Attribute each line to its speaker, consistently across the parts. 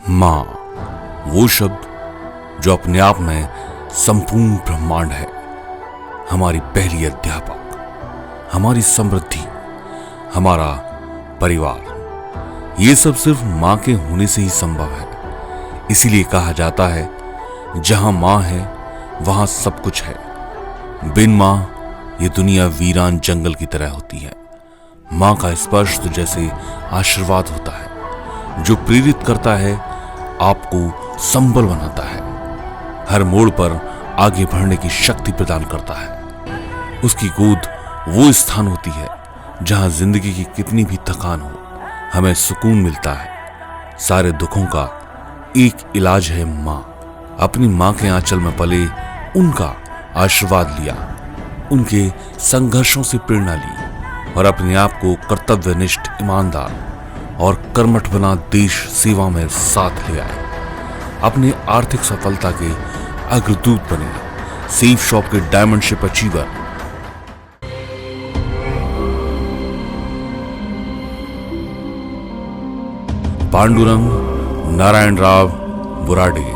Speaker 1: माँ, वो शब्द जो अपने आप में संपूर्ण ब्रह्मांड है। हमारी पहली अध्यापक, हमारी समृद्धि, हमारा परिवार, ये सब सिर्फ माँ के होने से ही संभव है। इसीलिए कहा जाता है, जहां माँ है वहां सब कुछ है। बिन माँ ये दुनिया वीरान जंगल की तरह होती है। माँ का स्पर्श तो जैसे आशीर्वाद होता है, जो प्रेरित करता है, आपको संबल बनाता है, हर मोड़ पर आगे बढ़ने की शक्ति प्रदान करता है। उसकी गोद वो स्थान होती है जहां जिंदगी की कितनी भी थकान हो, हमें सुकून मिलता है। सारे दुखों का एक इलाज है माँ। अपनी माँ के आंचल में पले उनका आशीर्वाद लिया, उनके संघर्षों से प्रेरणा ली और अपने आप को कर्तव्यनिष्ठ, ईमानदार और कर्मठ बना देश सेवा में साथ ले आए। अपने आर्थिक सफलता के अग्रदूत बने, सेफ शॉप के diamond ship achiever. Pandurang Narayan Rao Burade.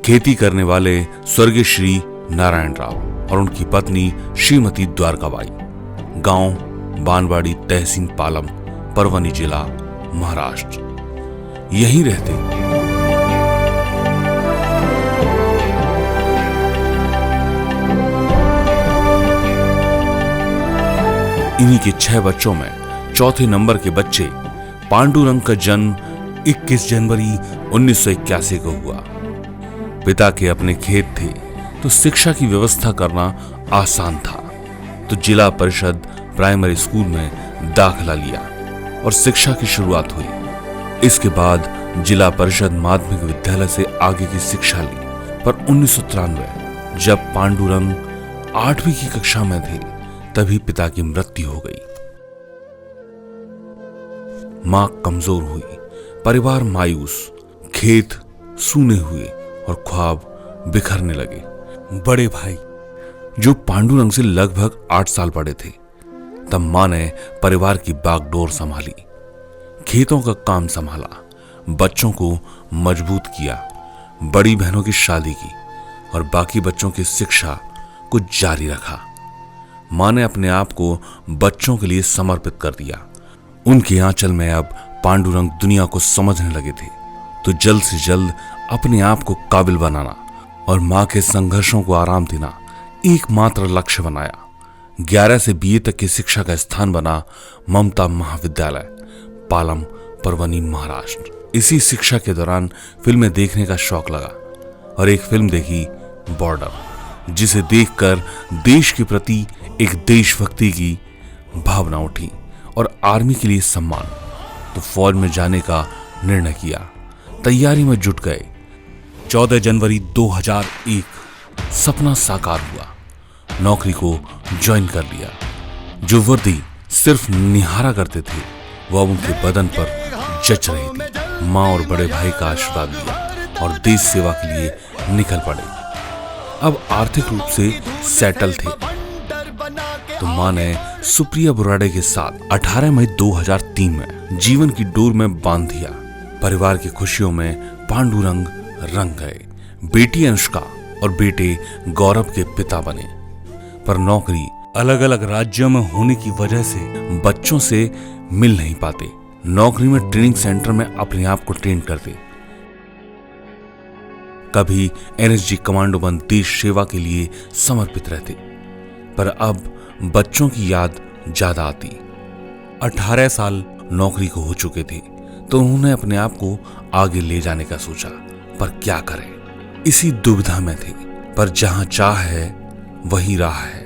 Speaker 1: खेती करने वाले स्वर्गीय श्री नारायण राव और उनकी पत्नी श्रीमती द्वारकाबाई, गांव बानवाड़ी, तहसील पालम, परवनी जिला, महाराष्ट्र, यहीं रहते। इन्हीं के 6 बच्चों में चौथे नंबर के बच्चे पांडुरंग का जन्म 21 जनवरी 1981 को हुआ। पिता के अपने खेत थे तो शिक्षा की व्यवस्था करना आसान था, तो जिला परिषद प्राइमरी स्कूल में दाखिला लिया और शिक्षा की शुरुआत हुई। इसके बाद जिला परिषद माध्यमिक विद्यालय से आगे की शिक्षा ली, पर 1993 जब पांडुरंग 8वीं की कक्षा में थे, तभी पिता की मृत्यु हो गई। मां कमजोर हुई, परिवार मायूस, खेत सूने हुए और ख्वाब बिखरने लगे। बड़े भाई, जो पांडुरंग से लगभग 8 साल बड़े थे, तब मां ने परिवार की बागडोर संभाली, खेतों का काम संभाला, बच्चों को मजबूत किया, बड़ी बहनों की शादी की और बाकी बच्चों की शिक्षा को जारी रखा। मां ने अपने आप को बच्चों के लिए समर्पित कर दिया। उनके आंचल में अब पांडुरंग दुनिया को समझने लगे थे, तो जल्द से जल्द अपने आप को काबिल बनाना और मां के संघर्षों को आराम देना एकमात्र लक्ष्य बनाया। 11 से BA तक की शिक्षा का स्थान बना ममता महाविद्यालय, पालम, परवनी, महाराष्ट्र। इसी शिक्षा के दौरान फिल्में देखने का शौक लगा और एक फिल्म देखी, बॉर्डर, जिसे देखकर देश के प्रति एक देशभक्ति की भावना उठी और आर्मी के लिए सम्मान, तो फौज में जाने का निर्णय किया। तैयारी में जुट गए। 14 जनवरी 2001 सपना साकार हुआ। नौकरी को ज्वाइन कर लिया। जो वर्दी सिर्फ निहारा करते थे वो अब उनके बदन पर जच रही थी। माँ और बड़े भाई का आशीर्वाद लिया और देश सेवा के लिए निकल पड़े। अब आर्थिक रूप से सेटल थे तो माँ ने सुप्रिया बुराड़े के साथ 18 मई 2003 में जीवन की डोर में बांध दिया। परिवार की खुशियों में पांडुरंग रंग गए। बेटी अनुष्का और बेटे गौरव के पिता बने, पर नौकरी अलग अलग राज्यों में होने की वजह से बच्चों से मिल नहीं पाते। नौकरी में ट्रेनिंग सेंटर में अपने आप को ट्रेन करते। कभी एनएसजी कमांडो बन देश सेवा के लिए समर्पित रहते, पर अब बच्चों की याद ज्यादा आती। 18 साल नौकरी को हो चुके थे तो उन्होंने अपने आप को आगे ले जाने का सोचा, पर क्या करें, इसी दुविधा में थे। पर जहां चाह है वही राह है।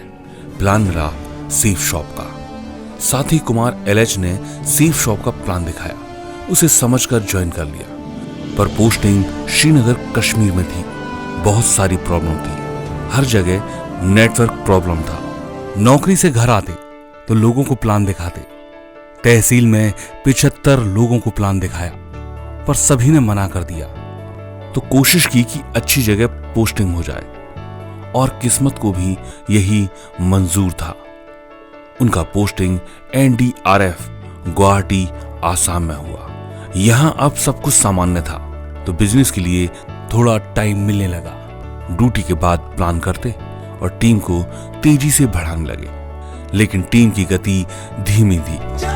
Speaker 1: प्लान मिला सेफ शॉप का। साथी कुमार एलएच ने सेफ शॉप का प्लान दिखाया। उसे समझकर ज्वाइन कर लिया, पर पोस्टिंग श्रीनगर कश्मीर में थी। बहुत सारी प्रॉब्लम थी, हर जगह नेटवर्क प्रॉब्लम था। नौकरी से घर आते तो लोगों को प्लान दिखाते। तहसील में 75 लोगों को प्लान दिखाया, पर सभी ने मना कर दिया। तो कोशिश की कि अच्छी जगह पोस्टिंग हो जाए, और किस्मत को भी यही मंजूर था। उनका पोस्टिंग एनडीआरएफ गुवाहाटी आसाम में हुआ। यहां अब सब कुछ सामान्य था तो बिजनेस के लिए थोड़ा टाइम मिलने लगा। ड्यूटी के बाद प्लान करते और टीम को तेजी से बढ़ाने लगे, लेकिन टीम की गति धीमी थी।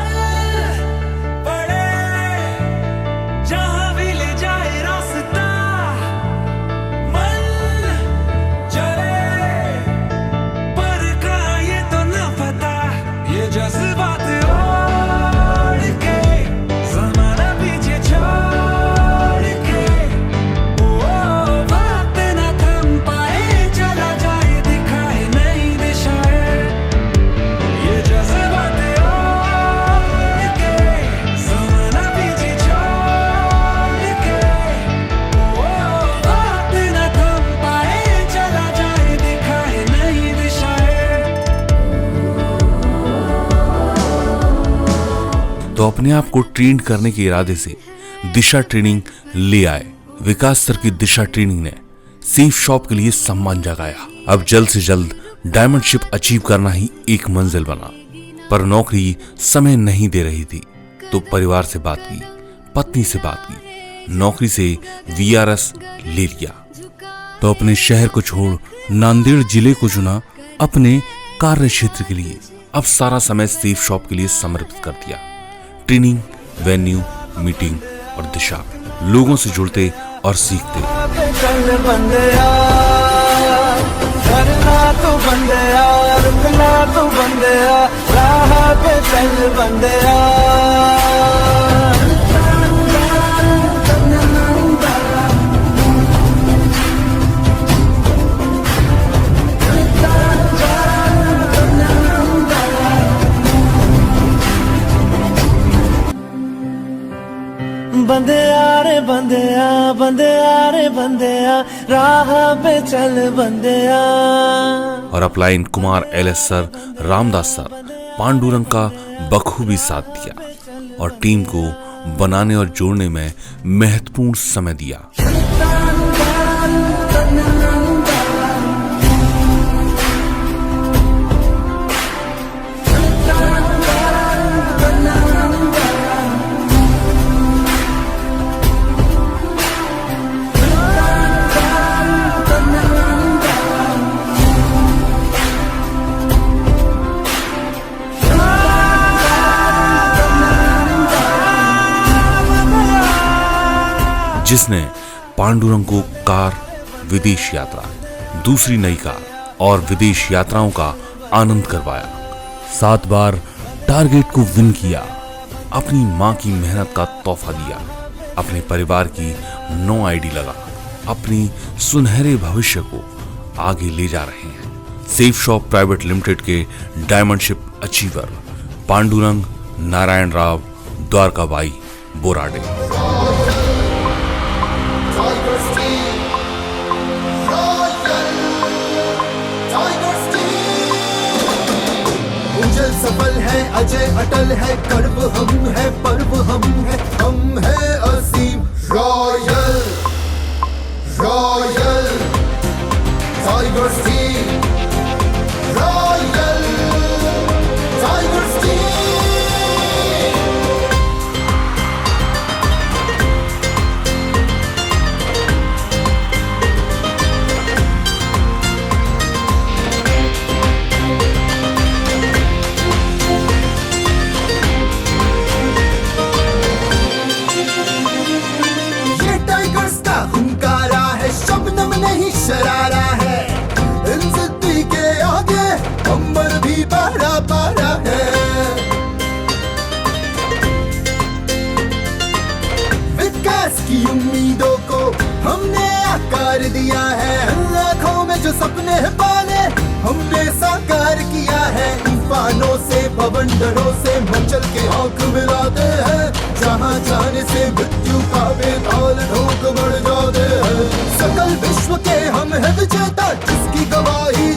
Speaker 1: तो अपने आप को ट्रेन करने के इरादे से दिशा ट्रेनिंग ले आए। विकास सर की दिशा ट्रेनिंग ने सेफ शॉप के लिए सम्मान जगाया। अब जल्द से जल्द डायमंडशिप अचीव करना ही एक मंजिल बना, पर नौकरी समय नहीं दे रही थी तो परिवार से बात की, पत्नी से बात की, नौकरी से वीआरएस ले लिया। तो अपने शहर को छोड़ नांदेड़ जिले को चुना अपने कार्य क्षेत्र के लिए। अब सारा समय सेफ शॉप के लिए समर्पित कर दिया। ट्रेनिंग, वेन्यू, मीटिंग और दिशा, लोगों से जुड़ते और सीखते।
Speaker 2: बंदेया रे बंदेया, बंदेया रे बंदेया, राह पे चल बंदेया।
Speaker 1: और upline Kumar LS sir, Ramdas sir, Pandurang का बखूबी साथ दिया और टीम को बनाने और जोड़ने में महत्वपूर्ण समय दिया। जिसने पांडुरंग को कार, विदेश यात्रा, दूसरी नई कार और विदेश यात्राओं का आनंद करवाया। 7 बार टारगेट को विन किया, अपनी मां की मेहनत का तोहफा दिया, अपने परिवार की नो आईडी लगा, अपनी सुनहरे भविष्य को आगे ले जा रहे हैं। सेफ शॉप प्राइवेट लिमिटेड के डायमंडशिप अचीवर पांडुरंग नारायण राव द्वारकाबाई बोराडे।
Speaker 3: रॉयल सफल है, अजय अटल है, गर्व हम है, पर्व हम है असीम। Royal royal tigers team, royal tigers team. ये टाइगर्स का हुंकारा है, शबनम नहीं शरारा है। इन जिद्दी के आगे अंबर भी पारा पारा है। विकास की उम्मीदों को हमने आकार दिया है। लाखों में जो सपने पाले हमने साकार किया है। तूफानों से बवंडरों से मचल के आंख मिलाते हैं। जहाँ जाने से मृत्यु का बेताल ढोक बढ़ जाते हैं। सकल विश्व के हम है विजेता, जिसकी गवाही